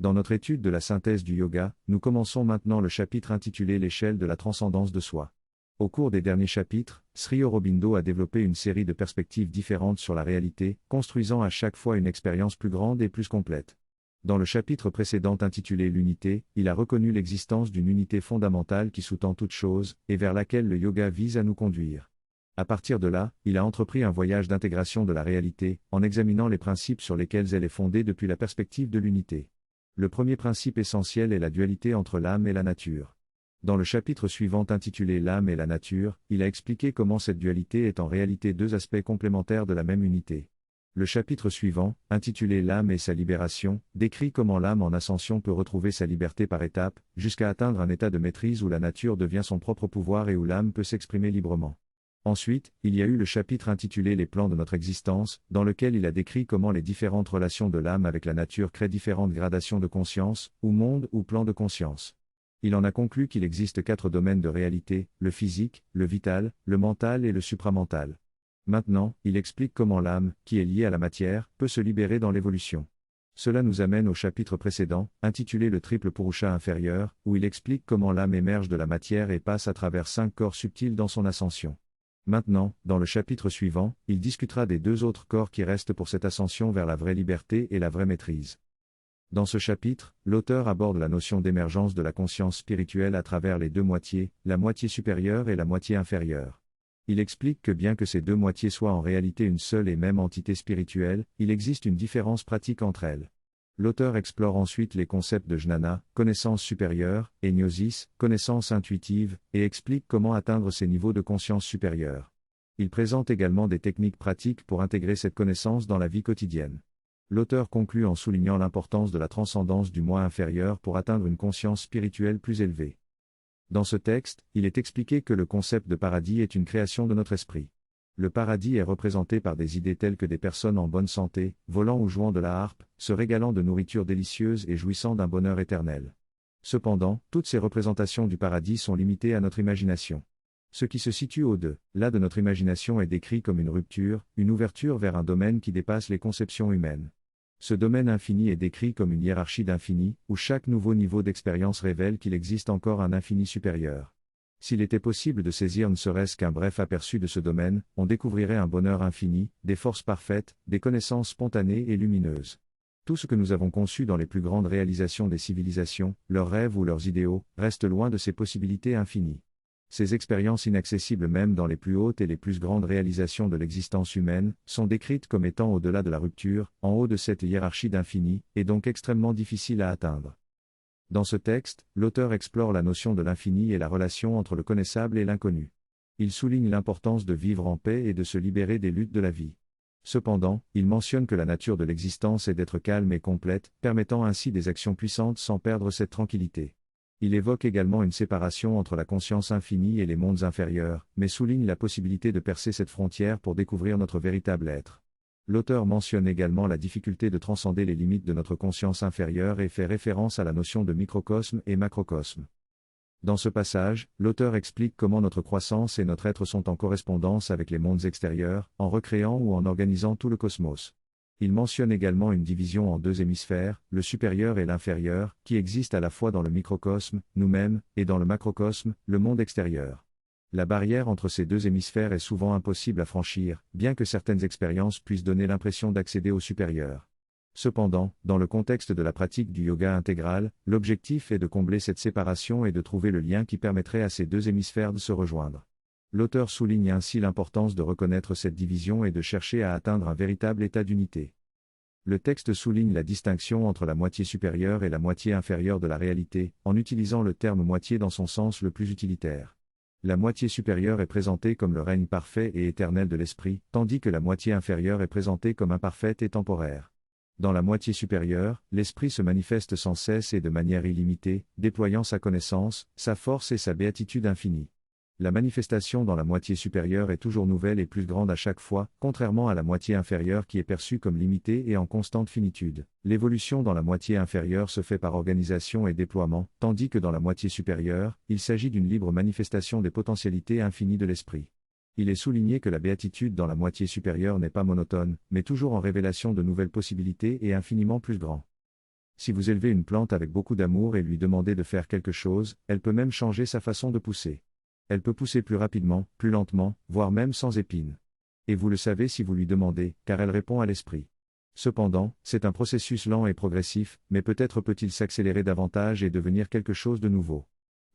Dans notre étude de la synthèse du yoga, nous commençons maintenant le chapitre intitulé L'échelle de la transcendance de soi. Au cours des derniers chapitres, Sri Aurobindo a développé une série de perspectives différentes sur la réalité, construisant à chaque fois une expérience plus grande et plus complète. Dans le chapitre précédent intitulé L'unité, il a reconnu l'existence d'une unité fondamentale qui sous-tend toute chose, et vers laquelle le yoga vise à nous conduire. À partir de là, il a entrepris un voyage d'intégration de la réalité, en examinant les principes sur lesquels elle est fondée depuis la perspective de l'unité. Le premier principe essentiel est la dualité entre l'âme et la nature. Dans le chapitre suivant intitulé L'âme et la nature, il a expliqué comment cette dualité est en réalité deux aspects complémentaires de la même unité. Le chapitre suivant, intitulé L'âme et sa libération, décrit comment l'âme en ascension peut retrouver sa liberté par étapes, jusqu'à atteindre un état de maîtrise où la nature devient son propre pouvoir et où l'âme peut s'exprimer librement. Ensuite, il y a eu le chapitre intitulé Les plans de notre existence, dans lequel il a décrit comment les différentes relations de l'âme avec la nature créent différentes gradations de conscience, ou monde ou plan de conscience. Il en a conclu qu'il existe 4 domaines de réalité, le physique, le vital, le mental et le supramental. Maintenant, il explique comment l'âme, qui est liée à la matière, peut se libérer dans l'évolution. Cela nous amène au chapitre précédent, intitulé Le triple purusha inférieur, où il explique comment l'âme émerge de la matière et passe à travers 5 corps subtils dans son ascension. Maintenant, dans le chapitre suivant, il discutera des 2 autres corps qui restent pour cette ascension vers la vraie liberté et la vraie maîtrise. Dans ce chapitre, l'auteur aborde la notion d'émergence de la conscience spirituelle à travers les 2 moitiés, la moitié supérieure et la moitié inférieure. Il explique que bien que ces 2 moitiés soient en réalité une seule et même entité spirituelle, il existe une différence pratique entre elles. L'auteur explore ensuite les concepts de jnana, connaissance supérieure, et gnosis, connaissance intuitive, et explique comment atteindre ces niveaux de conscience supérieure. Il présente également des techniques pratiques pour intégrer cette connaissance dans la vie quotidienne. L'auteur conclut en soulignant l'importance de la transcendance du moi inférieur pour atteindre une conscience spirituelle plus élevée. Dans ce texte, il est expliqué que le concept de paradis est une création de notre esprit. Le paradis est représenté par des idées telles que des personnes en bonne santé, volant ou jouant de la harpe, se régalant de nourriture délicieuse et jouissant d'un bonheur éternel. Cependant, toutes ces représentations du paradis sont limitées à notre imagination. Ce qui se situe au-delà de notre imagination est décrit comme une rupture, une ouverture vers un domaine qui dépasse les conceptions humaines. Ce domaine infini est décrit comme une hiérarchie d'infini, où chaque nouveau niveau d'expérience révèle qu'il existe encore un infini supérieur. S'il était possible de saisir ne serait-ce qu'un bref aperçu de ce domaine, on découvrirait un bonheur infini, des forces parfaites, des connaissances spontanées et lumineuses. Tout ce que nous avons conçu dans les plus grandes réalisations des civilisations, leurs rêves ou leurs idéaux, reste loin de ces possibilités infinies. Ces expériences inaccessibles même dans les plus hautes et les plus grandes réalisations de l'existence humaine, sont décrites comme étant au-delà de la rupture, en haut de cette hiérarchie d'infini, et donc extrêmement difficiles à atteindre. Dans ce texte, l'auteur explore la notion de l'infini et la relation entre le connaissable et l'inconnu. Il souligne l'importance de vivre en paix et de se libérer des luttes de la vie. Cependant, il mentionne que la nature de l'existence est d'être calme et complète, permettant ainsi des actions puissantes sans perdre cette tranquillité. Il évoque également une séparation entre la conscience infinie et les mondes inférieurs, mais souligne la possibilité de percer cette frontière pour découvrir notre véritable être. L'auteur mentionne également la difficulté de transcender les limites de notre conscience inférieure et fait référence à la notion de microcosme et macrocosme. Dans ce passage, l'auteur explique comment notre croissance et notre être sont en correspondance avec les mondes extérieurs, en recréant ou en organisant tout le cosmos. Il mentionne également une division en 2 hémisphères, le supérieur et l'inférieur, qui existent à la fois dans le microcosme, nous-mêmes, et dans le macrocosme, le monde extérieur. La barrière entre ces 2 hémisphères est souvent impossible à franchir, bien que certaines expériences puissent donner l'impression d'accéder au supérieur. Cependant, dans le contexte de la pratique du yoga intégral, l'objectif est de combler cette séparation et de trouver le lien qui permettrait à ces 2 hémisphères de se rejoindre. L'auteur souligne ainsi l'importance de reconnaître cette division et de chercher à atteindre un véritable état d'unité. Le texte souligne la distinction entre la moitié supérieure et la moitié inférieure de la réalité, en utilisant le terme moitié dans son sens le plus utilitaire. La moitié supérieure est présentée comme le règne parfait et éternel de l'esprit, tandis que la moitié inférieure est présentée comme imparfaite et temporaire. Dans la moitié supérieure, l'esprit se manifeste sans cesse et de manière illimitée, déployant sa connaissance, sa force et sa béatitude infinie. La manifestation dans la moitié supérieure est toujours nouvelle et plus grande à chaque fois, contrairement à la moitié inférieure qui est perçue comme limitée et en constante finitude. L'évolution dans la moitié inférieure se fait par organisation et déploiement, tandis que dans la moitié supérieure, il s'agit d'une libre manifestation des potentialités infinies de l'esprit. Il est souligné que la béatitude dans la moitié supérieure n'est pas monotone, mais toujours en révélation de nouvelles possibilités et infiniment plus grand. Si vous élevez une plante avec beaucoup d'amour et lui demandez de faire quelque chose, elle peut même changer sa façon de pousser. Elle peut pousser plus rapidement, plus lentement, voire même sans épines. Et vous le savez si vous lui demandez, car elle répond à l'esprit. Cependant, c'est un processus lent et progressif, mais peut-être peut-il s'accélérer davantage et devenir quelque chose de nouveau.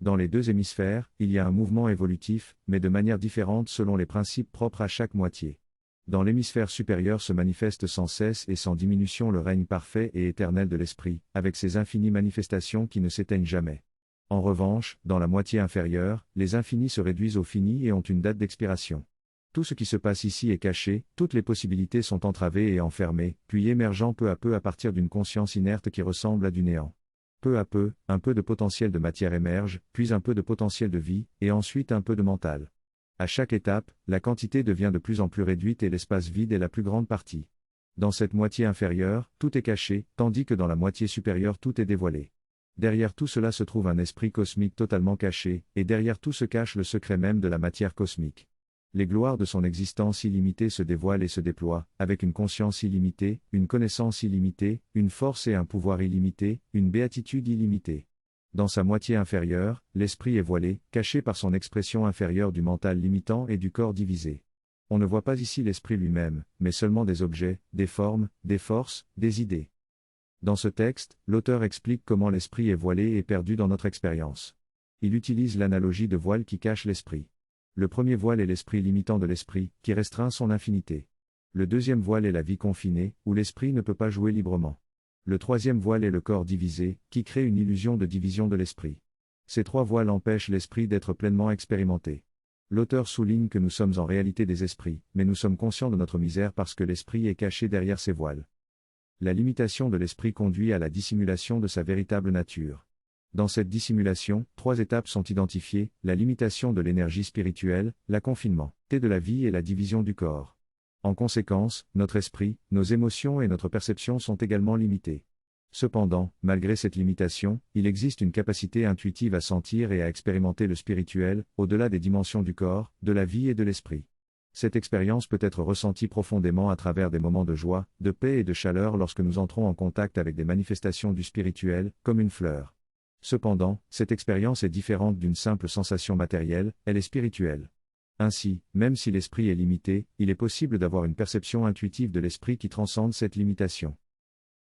Dans les deux hémisphères, il y a un mouvement évolutif, mais de manière différente selon les principes propres à chaque moitié. Dans l'hémisphère supérieur se manifeste sans cesse et sans diminution le règne parfait et éternel de l'esprit, avec ses infinies manifestations qui ne s'éteignent jamais. En revanche, dans la moitié inférieure, les infinis se réduisent au fini et ont une date d'expiration. Tout ce qui se passe ici est caché, toutes les possibilités sont entravées et enfermées, puis émergeant peu à peu à partir d'une conscience inerte qui ressemble à du néant. Peu à peu, un peu de potentiel de matière émerge, puis un peu de potentiel de vie, et ensuite un peu de mental. À chaque étape, la quantité devient de plus en plus réduite et l'espace vide est la plus grande partie. Dans cette moitié inférieure, tout est caché, tandis que dans la moitié supérieure tout est dévoilé. Derrière tout cela se trouve un esprit cosmique totalement caché, et derrière tout se cache le secret même de la matière cosmique. Les gloires de son existence illimitée se dévoilent et se déploient, avec une conscience illimitée, une connaissance illimitée, une force et un pouvoir illimités, une béatitude illimitée. Dans sa moitié inférieure, l'esprit est voilé, caché par son expression inférieure du mental limitant et du corps divisé. On ne voit pas ici l'esprit lui-même, mais seulement des objets, des formes, des forces, des idées. Dans ce texte, l'auteur explique comment l'esprit est voilé et perdu dans notre expérience. Il utilise l'analogie de voile qui cache l'esprit. Le premier voile est l'esprit limitant de l'esprit, qui restreint son infinité. Le deuxième voile est la vie confinée, où l'esprit ne peut pas jouer librement. Le troisième voile est le corps divisé, qui crée une illusion de division de l'esprit. Ces trois voiles empêchent l'esprit d'être pleinement expérimenté. L'auteur souligne que nous sommes en réalité des esprits, mais nous sommes conscients de notre misère parce que l'esprit est caché derrière ces voiles. La limitation de l'esprit conduit à la dissimulation de sa véritable nature. Dans cette dissimulation, trois étapes sont identifiées, la limitation de l'énergie spirituelle, la confinement de la vie et la division du corps. En conséquence, notre esprit, nos émotions et notre perception sont également limités. Cependant, malgré cette limitation, il existe une capacité intuitive à sentir et à expérimenter le spirituel, au-delà des dimensions du corps, de la vie et de l'esprit. Cette expérience peut être ressentie profondément à travers des moments de joie, de paix et de chaleur lorsque nous entrons en contact avec des manifestations du spirituel, comme une fleur. Cependant, cette expérience est différente d'une simple sensation matérielle, elle est spirituelle. Ainsi, même si l'esprit est limité, il est possible d'avoir une perception intuitive de l'esprit qui transcende cette limitation.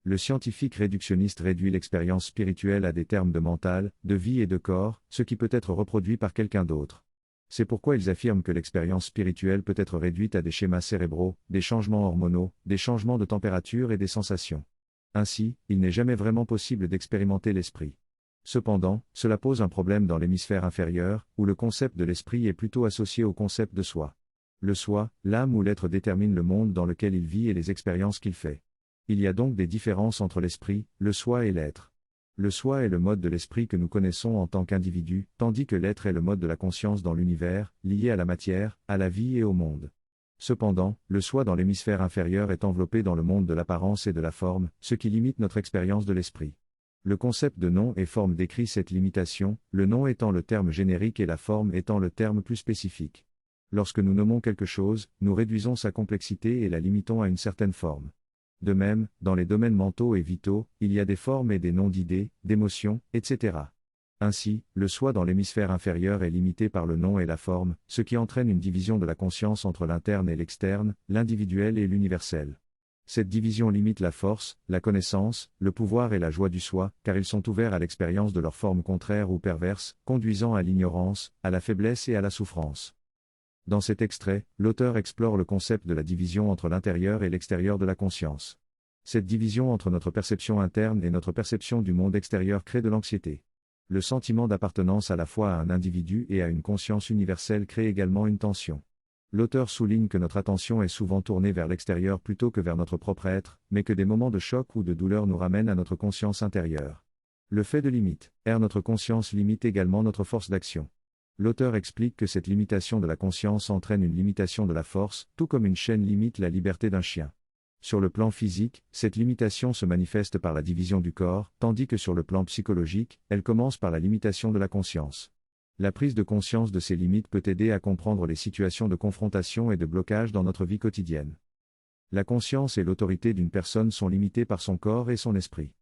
Le scientifique réductionniste réduit l'expérience spirituelle à des termes de mental, de vie et de corps, ce qui peut être reproduit par quelqu'un d'autre. C'est pourquoi ils affirment que l'expérience spirituelle peut être réduite à des schémas cérébraux, des changements hormonaux, des changements de température et des sensations. Ainsi, il n'est jamais vraiment possible d'expérimenter l'esprit. Cependant, cela pose un problème dans l'hémisphère inférieur, où le concept de l'esprit est plutôt associé au concept de soi. Le soi, l'âme ou l'être détermine le monde dans lequel il vit et les expériences qu'il fait. Il y a donc des différences entre l'esprit, le soi et l'être. Le soi est le mode de l'esprit que nous connaissons en tant qu'individu, tandis que l'être est le mode de la conscience dans l'univers, lié à la matière, à la vie et au monde. Cependant, le soi dans l'hémisphère inférieur est enveloppé dans le monde de l'apparence et de la forme, ce qui limite notre expérience de l'esprit. Le concept de nom et forme décrit cette limitation, le nom étant le terme générique et la forme étant le terme plus spécifique. Lorsque nous nommons quelque chose, nous réduisons sa complexité et la limitons à une certaine forme. De même, dans les domaines mentaux et vitaux, il y a des formes et des noms d'idées, d'émotions, etc. Ainsi, le soi dans l'hémisphère inférieur est limité par le nom et la forme, ce qui entraîne une division de la conscience entre l'interne et l'externe, l'individuel et l'universel. Cette division limite la force, la connaissance, le pouvoir et la joie du soi, car ils sont ouverts à l'expérience de leurs formes contraires ou perverses, conduisant à l'ignorance, à la faiblesse et à la souffrance. Dans cet extrait, l'auteur explore le concept de la division entre l'intérieur et l'extérieur de la conscience. Cette division entre notre perception interne et notre perception du monde extérieur crée de l'anxiété. Le sentiment d'appartenance à la fois à un individu et à une conscience universelle crée également une tension. L'auteur souligne que notre attention est souvent tournée vers l'extérieur plutôt que vers notre propre être, mais que des moments de choc ou de douleur nous ramènent à notre conscience intérieure. Le fait de limite, notre conscience limite également notre force d'action. L'auteur explique que cette limitation de la conscience entraîne une limitation de la force, tout comme une chaîne limite la liberté d'un chien. Sur le plan physique, cette limitation se manifeste par la division du corps, tandis que sur le plan psychologique, elle commence par la limitation de la conscience. La prise de conscience de ces limites peut aider à comprendre les situations de confrontation et de blocage dans notre vie quotidienne. La conscience et l'autorité d'une personne sont limitées par son corps et son esprit.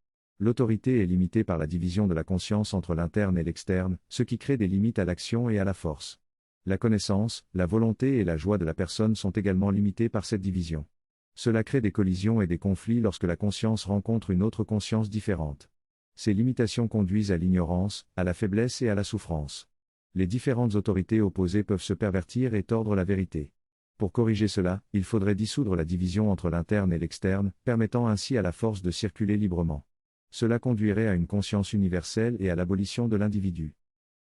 L'autorité est limitée par la division de la conscience entre l'interne et l'externe, ce qui crée des limites à l'action et à la force. La connaissance, la volonté et la joie de la personne sont également limitées par cette division. Cela crée des collisions et des conflits lorsque la conscience rencontre une autre conscience différente. Ces limitations conduisent à l'ignorance, à la faiblesse et à la souffrance. Les différentes autorités opposées peuvent se pervertir et tordre la vérité. Pour corriger cela, il faudrait dissoudre la division entre l'interne et l'externe, permettant ainsi à la force de circuler librement. Cela conduirait à une conscience universelle et à l'abolition de l'individu.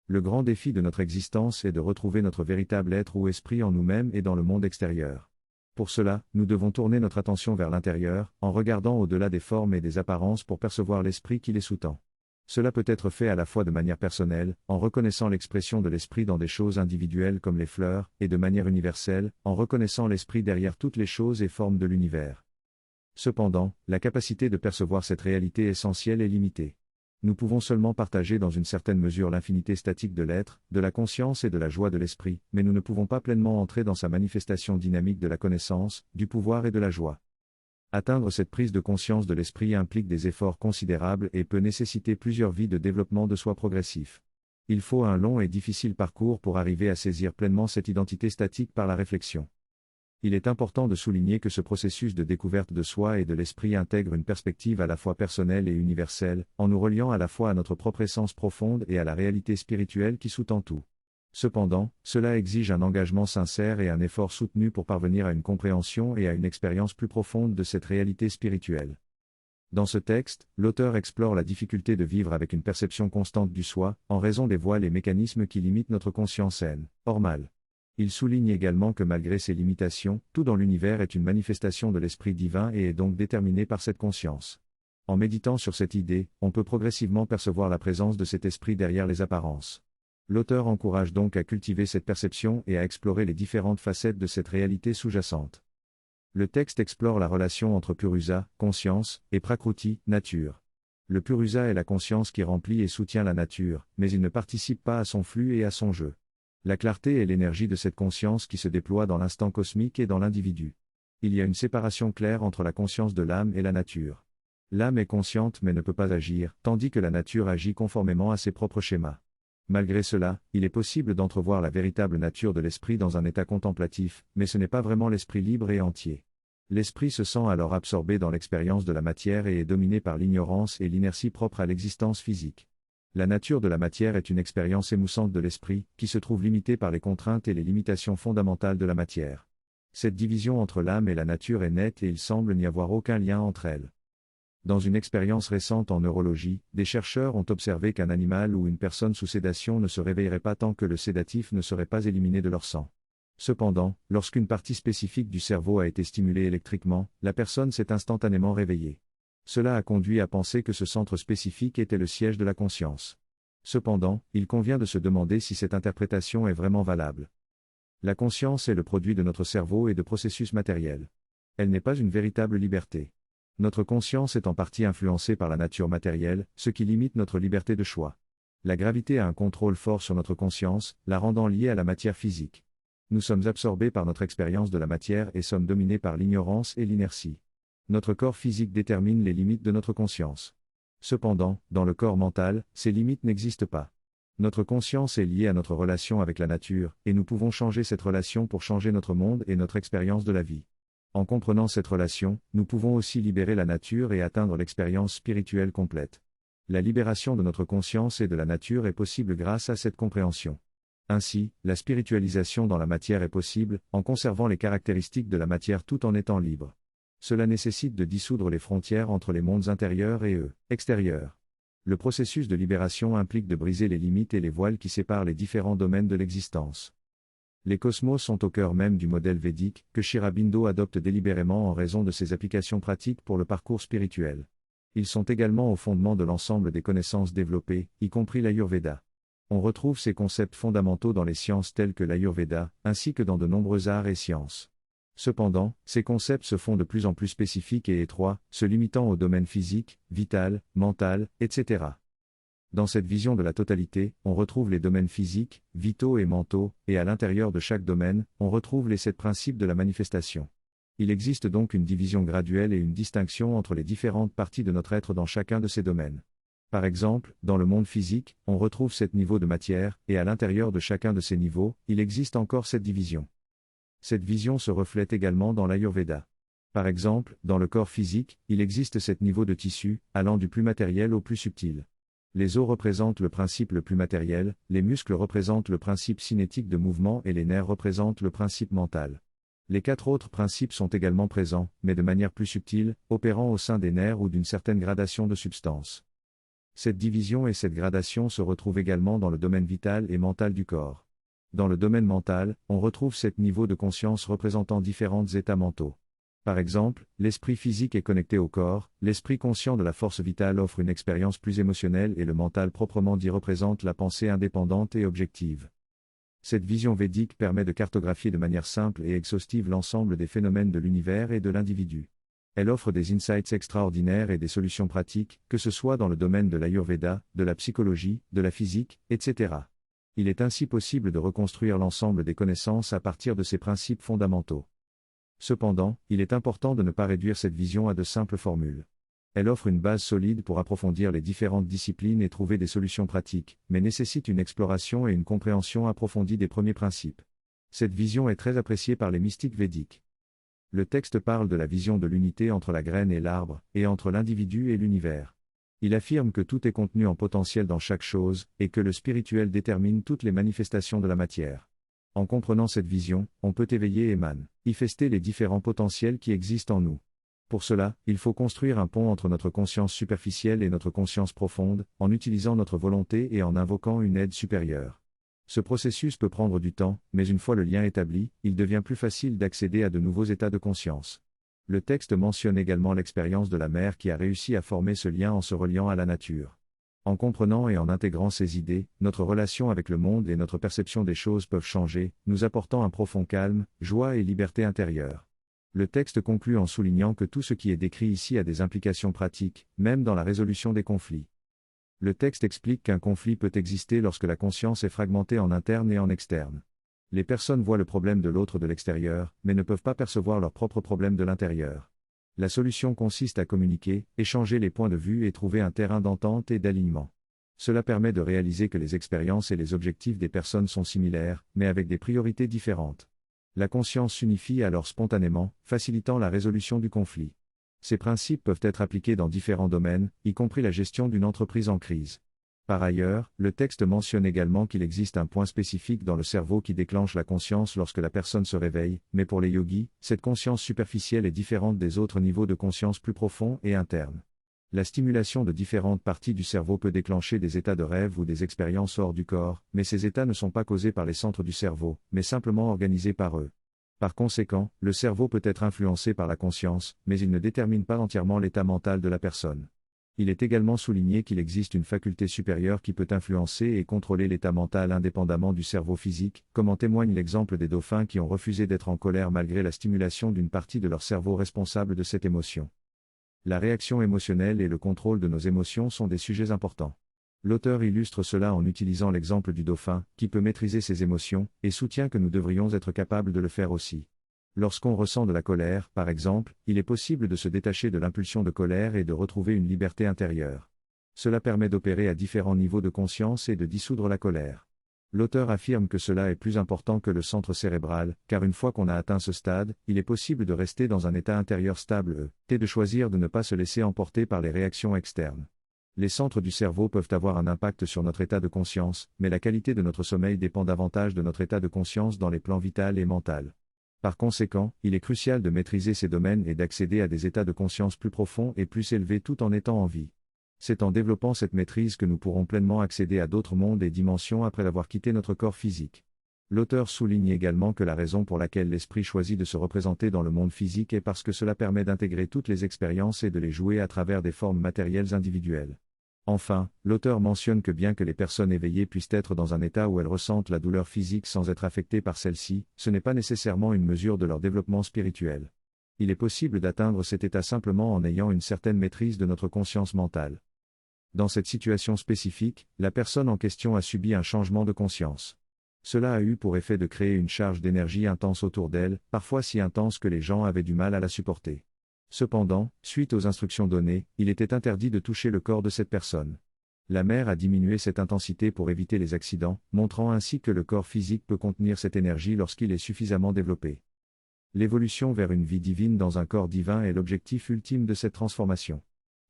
Le grand défi de notre existence est de retrouver notre véritable être ou esprit en nous-mêmes et dans le monde extérieur. Pour cela, nous devons tourner notre attention vers l'intérieur, en regardant au-delà des formes et des apparences pour percevoir l'esprit qui les sous-tend. Cela peut être fait à la fois de manière personnelle, en reconnaissant l'expression de l'esprit dans des choses individuelles comme les fleurs, et de manière universelle, en reconnaissant l'esprit derrière toutes les choses et formes de l'univers. Cependant, la capacité de percevoir cette réalité essentielle est limitée. Nous pouvons seulement partager dans une certaine mesure l'infinité statique de l'être, de la conscience et de la joie de l'esprit, mais nous ne pouvons pas pleinement entrer dans sa manifestation dynamique de la connaissance, du pouvoir et de la joie. Atteindre cette prise de conscience de l'esprit implique des efforts considérables et peut nécessiter plusieurs vies de développement de soi progressif. Il faut un long et difficile parcours pour arriver à saisir pleinement cette identité statique par la réflexion. Il est important de souligner que ce processus de découverte de soi et de l'esprit intègre une perspective à la fois personnelle et universelle, en nous reliant à la fois à notre propre essence profonde et à la réalité spirituelle qui sous-tend tout. Cependant, cela exige un engagement sincère et un effort soutenu pour parvenir à une compréhension et à une expérience plus profonde de cette réalité spirituelle. Dans ce texte, l'auteur explore la difficulté de vivre avec une perception constante du soi, en raison des voiles et mécanismes qui limitent notre conscience saine, hors mal. Il souligne également que malgré ces limitations, tout dans l'univers est une manifestation de l'Esprit divin et est donc déterminé par cette conscience. En méditant sur cette idée, on peut progressivement percevoir la présence de cet esprit derrière les apparences. L'auteur encourage donc à cultiver cette perception et à explorer les différentes facettes de cette réalité sous-jacente. Le texte explore la relation entre Purusa, conscience, et Prakruti, nature. Le Purusa est la conscience qui remplit et soutient la nature, mais il ne participe pas à son flux et à son jeu. La clarté est l'énergie de cette conscience qui se déploie dans l'instant cosmique et dans l'individu. Il y a une séparation claire entre la conscience de l'âme et la nature. L'âme est consciente mais ne peut pas agir, tandis que la nature agit conformément à ses propres schémas. Malgré cela, il est possible d'entrevoir la véritable nature de l'esprit dans un état contemplatif, mais ce n'est pas vraiment l'esprit libre et entier. L'esprit se sent alors absorbé dans l'expérience de la matière et est dominé par l'ignorance et l'inertie propre à l'existence physique. La nature de la matière est une expérience émoussante de l'esprit, qui se trouve limitée par les contraintes et les limitations fondamentales de la matière. Cette division entre l'âme et la nature est nette et il semble n'y avoir aucun lien entre elles. Dans une expérience récente en neurologie, des chercheurs ont observé qu'un animal ou une personne sous sédation ne se réveillerait pas tant que le sédatif ne serait pas éliminé de leur sang. Cependant, lorsqu'une partie spécifique du cerveau a été stimulée électriquement, la personne s'est instantanément réveillée. Cela a conduit à penser que ce centre spécifique était le siège de la conscience. Cependant, il convient de se demander si cette interprétation est vraiment valable. La conscience est le produit de notre cerveau et de processus matériels. Elle n'est pas une véritable liberté. Notre conscience est en partie influencée par la nature matérielle, ce qui limite notre liberté de choix. La gravité a un contrôle fort sur notre conscience, la rendant liée à la matière physique. Nous sommes absorbés par notre expérience de la matière et sommes dominés par l'ignorance et l'inertie. Notre corps physique détermine les limites de notre conscience. Cependant, dans le corps mental, ces limites n'existent pas. Notre conscience est liée à notre relation avec la nature, et nous pouvons changer cette relation pour changer notre monde et notre expérience de la vie. En comprenant cette relation, nous pouvons aussi libérer la nature et atteindre l'expérience spirituelle complète. La libération de notre conscience et de la nature est possible grâce à cette compréhension. Ainsi, la spiritualisation dans la matière est possible, en conservant les caractéristiques de la matière tout en étant libre. Cela nécessite de dissoudre les frontières entre les mondes intérieurs et extérieurs. Le processus de libération implique de briser les limites et les voiles qui séparent les différents domaines de l'existence. Les cosmos sont au cœur même du modèle védique, que Sri Aurobindo adopte délibérément en raison de ses applications pratiques pour le parcours spirituel. Ils sont également au fondement de l'ensemble des connaissances développées, y compris l'Ayurveda. On retrouve ces concepts fondamentaux dans les sciences telles que l'Ayurveda, ainsi que dans de nombreux arts et sciences. Cependant, ces concepts se font de plus en plus spécifiques et étroits, se limitant au domaine physique, vital, mental, etc. Dans cette vision de la totalité, on retrouve les domaines physiques, vitaux et mentaux, et à l'intérieur de chaque domaine, on retrouve les 7 principes de la manifestation. Il existe donc une division graduelle et une distinction entre les différentes parties de notre être dans chacun de ces domaines. Par exemple, dans le monde physique, on retrouve 7 niveaux de matière, et à l'intérieur de chacun de ces niveaux, il existe encore cette division. Cette vision se reflète également dans l'Ayurveda. Par exemple, dans le corps physique, il existe 7 niveaux de tissus, allant du plus matériel au plus subtil. Les os représentent le principe le plus matériel, les muscles représentent le principe cinétique de mouvement et les nerfs représentent le principe mental. Les 4 autres principes sont également présents, mais de manière plus subtile, opérant au sein des nerfs ou d'une certaine gradation de substance. Cette division et cette gradation se retrouvent également dans le domaine vital et mental du corps. Dans le domaine mental, on retrouve 7 niveaux de conscience représentant différents états mentaux. Par exemple, l'esprit physique est connecté au corps, l'esprit conscient de la force vitale offre une expérience plus émotionnelle et le mental proprement dit représente la pensée indépendante et objective. Cette vision védique permet de cartographier de manière simple et exhaustive l'ensemble des phénomènes de l'univers et de l'individu. Elle offre des insights extraordinaires et des solutions pratiques, que ce soit dans le domaine de l'Ayurveda, de la psychologie, de la physique, etc. Il est ainsi possible de reconstruire l'ensemble des connaissances à partir de ces principes fondamentaux. Cependant, il est important de ne pas réduire cette vision à de simples formules. Elle offre une base solide pour approfondir les différentes disciplines et trouver des solutions pratiques, mais nécessite une exploration et une compréhension approfondie des premiers principes. Cette vision est très appréciée par les mystiques védiques. Le texte parle de la vision de l'unité entre la graine et l'arbre, et entre l'individu et l'univers. Il affirme que tout est contenu en potentiel dans chaque chose, et que le spirituel détermine toutes les manifestations de la matière. En comprenant cette vision, on peut éveiller et manifester les différents potentiels qui existent en nous. Pour cela, il faut construire un pont entre notre conscience superficielle et notre conscience profonde, en utilisant notre volonté et en invoquant une aide supérieure. Ce processus peut prendre du temps, mais une fois le lien établi, il devient plus facile d'accéder à de nouveaux états de conscience. Le texte mentionne également l'expérience de la mère qui a réussi à former ce lien en se reliant à la nature. En comprenant et en intégrant ces idées, notre relation avec le monde et notre perception des choses peuvent changer, nous apportant un profond calme, joie et liberté intérieure. Le texte conclut en soulignant que tout ce qui est décrit ici a des implications pratiques, même dans la résolution des conflits. Le texte explique qu'un conflit peut exister lorsque la conscience est fragmentée en interne et en externe. Les personnes voient le problème de l'autre de l'extérieur, mais ne peuvent pas percevoir leurs propres problèmes de l'intérieur. La solution consiste à communiquer, échanger les points de vue et trouver un terrain d'entente et d'alignement. Cela permet de réaliser que les expériences et les objectifs des personnes sont similaires, mais avec des priorités différentes. La conscience s'unifie alors spontanément, facilitant la résolution du conflit. Ces principes peuvent être appliqués dans différents domaines, y compris la gestion d'une entreprise en crise. Par ailleurs, le texte mentionne également qu'il existe un point spécifique dans le cerveau qui déclenche la conscience lorsque la personne se réveille, mais pour les yogis, cette conscience superficielle est différente des autres niveaux de conscience plus profonds et internes. La stimulation de différentes parties du cerveau peut déclencher des états de rêve ou des expériences hors du corps, mais ces états ne sont pas causés par les centres du cerveau, mais simplement organisés par eux. Par conséquent, le cerveau peut être influencé par la conscience, mais il ne détermine pas entièrement l'état mental de la personne. Il est également souligné qu'il existe une faculté supérieure qui peut influencer et contrôler l'état mental indépendamment du cerveau physique, comme en témoigne l'exemple des dauphins qui ont refusé d'être en colère malgré la stimulation d'une partie de leur cerveau responsable de cette émotion. La réaction émotionnelle et le contrôle de nos émotions sont des sujets importants. L'auteur illustre cela en utilisant l'exemple du dauphin, qui peut maîtriser ses émotions, et soutient que nous devrions être capables de le faire aussi. Lorsqu'on ressent de la colère, par exemple, il est possible de se détacher de l'impulsion de colère et de retrouver une liberté intérieure. Cela permet d'opérer à différents niveaux de conscience et de dissoudre la colère. L'auteur affirme que cela est plus important que le centre cérébral, car une fois qu'on a atteint ce stade, il est possible de rester dans un état intérieur stable et de choisir de ne pas se laisser emporter par les réactions externes. Les centres du cerveau peuvent avoir un impact sur notre état de conscience, mais la qualité de notre sommeil dépend davantage de notre état de conscience dans les plans vital et mental. Par conséquent, il est crucial de maîtriser ces domaines et d'accéder à des états de conscience plus profonds et plus élevés tout en étant en vie. C'est en développant cette maîtrise que nous pourrons pleinement accéder à d'autres mondes et dimensions après avoir quitté notre corps physique. L'auteur souligne également que la raison pour laquelle l'esprit choisit de se représenter dans le monde physique est parce que cela permet d'intégrer toutes les expériences et de les jouer à travers des formes matérielles individuelles. Enfin, l'auteur mentionne que bien que les personnes éveillées puissent être dans un état où elles ressentent la douleur physique sans être affectées par celle-ci, ce n'est pas nécessairement une mesure de leur développement spirituel. Il est possible d'atteindre cet état simplement en ayant une certaine maîtrise de notre conscience mentale. Dans cette situation spécifique, la personne en question a subi un changement de conscience. Cela a eu pour effet de créer une charge d'énergie intense autour d'elle, parfois si intense que les gens avaient du mal à la supporter. Cependant, suite aux instructions données, il était interdit de toucher le corps de cette personne. La mère a diminué cette intensité pour éviter les accidents, montrant ainsi que le corps physique peut contenir cette énergie lorsqu'il est suffisamment développé. L'évolution vers une vie divine dans un corps divin est l'objectif ultime de cette transformation.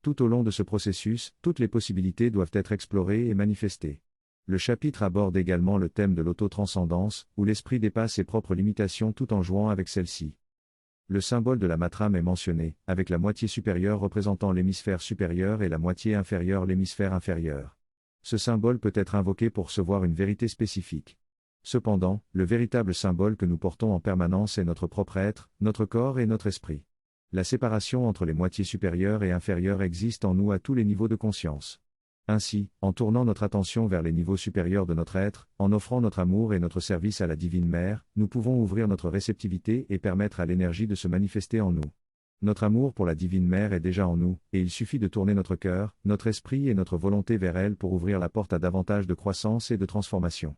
Tout au long de ce processus, toutes les possibilités doivent être explorées et manifestées. Le chapitre aborde également le thème de l'auto-transcendance, où l'esprit dépasse ses propres limitations tout en jouant avec celles-ci. Le symbole de la matrame est mentionné, avec la moitié supérieure représentant l'hémisphère supérieur et la moitié inférieure l'hémisphère inférieur. Ce symbole peut être invoqué pour recevoir une vérité spécifique. Cependant, le véritable symbole que nous portons en permanence est notre propre être, notre corps et notre esprit. La séparation entre les moitiés supérieures et inférieures existe en nous à tous les niveaux de conscience. Ainsi, en tournant notre attention vers les niveaux supérieurs de notre être, en offrant notre amour et notre service à la Divine Mère, nous pouvons ouvrir notre réceptivité et permettre à l'énergie de se manifester en nous. Notre amour pour la Divine Mère est déjà en nous, et il suffit de tourner notre cœur, notre esprit et notre volonté vers elle pour ouvrir la porte à davantage de croissance et de transformation.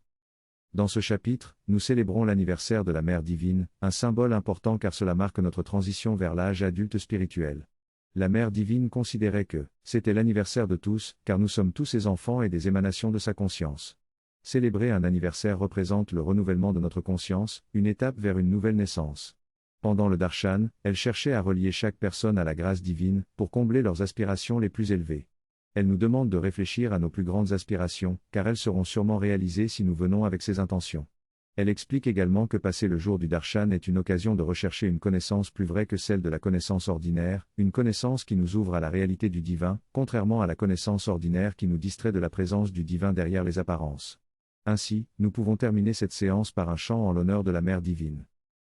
Dans ce chapitre, nous célébrons l'anniversaire de la Mère Divine, un symbole important car cela marque notre transition vers l'âge adulte spirituel. La Mère Divine considérait que c'était l'anniversaire de tous, car nous sommes tous ses enfants et des émanations de sa conscience. Célébrer un anniversaire représente le renouvellement de notre conscience, une étape vers une nouvelle naissance. Pendant le darshan, elle cherchait à relier chaque personne à la grâce divine, pour combler leurs aspirations les plus élevées. Elle nous demande de réfléchir à nos plus grandes aspirations, car elles seront sûrement réalisées si nous venons avec ces intentions. Elle explique également que passer le jour du darshan est une occasion de rechercher une connaissance plus vraie que celle de la connaissance ordinaire, une connaissance qui nous ouvre à la réalité du divin, contrairement à la connaissance ordinaire qui nous distrait de la présence du divin derrière les apparences. Ainsi, nous pouvons terminer cette séance par un chant en l'honneur de la Mère Divine.